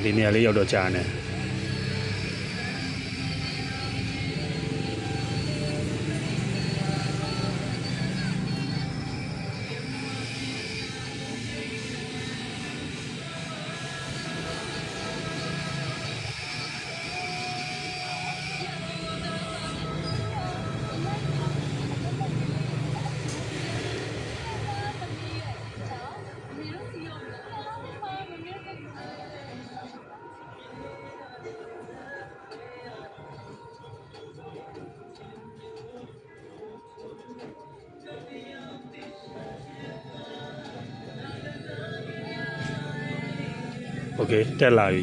ဒီနေရာလေးရောက်တော့ကြာနေโอเคတက်လာပြီ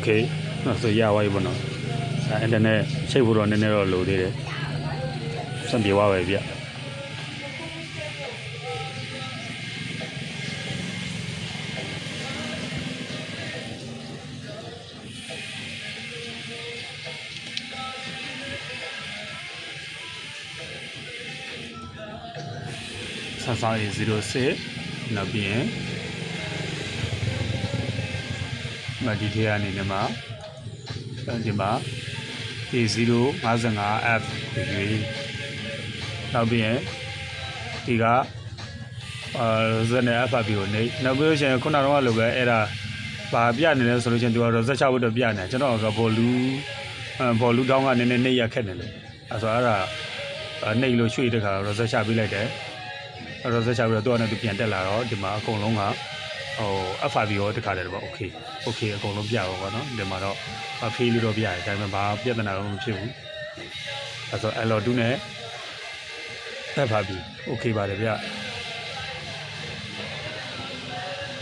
โอเคဆိုရသွားပြီပေါ့နော်အင်တာနက်ချိတ်ဖို့တော့နည်းနည်းတော့လိုသေးတယ်စံပြေသွားပဲဗျ0006နောက်ပြီးရင်ဒီထဲကနေဒီမှာA055F ရွေးနောက်ပြီးရင်ဒီကဇက်နဲ့ FRP ကိုနေနောက်ပြီးရှင်ခုနကတော့လိုပဲအဲ့ဒါဘာပြနေလဲဆိုလို့ရှင်သူကတော့ဇက်ချဖို့တော့ပြနေကျွန်တော်ကဘောလူတောင်းကနည်းနည်းနေရခက်နေလို့အဲ့ဆိုအဲ့ဒါနှိပ်လို့ရွှေ့တဲ့ခါတော့ဇက်ချပေးလိုက်တယ်အဲ့တော့ဇက်ချပြီးတော့သူကလည်းသူပြန်တက်လာတော့ဒီမှာအကုန်လုံးကFRP ရောတခါတည်းတော့ okay အကုန်လုံးပြပါတော့เนาะဒီမှာတော့ဖေးလေးတော့ပြရတယ်ဒါပေမဲ့ဘာပြဿနာတော့မဖြစ်ဘူးအဲဆို L2 နဲ့ FRP okay ပါတယ်ဗျ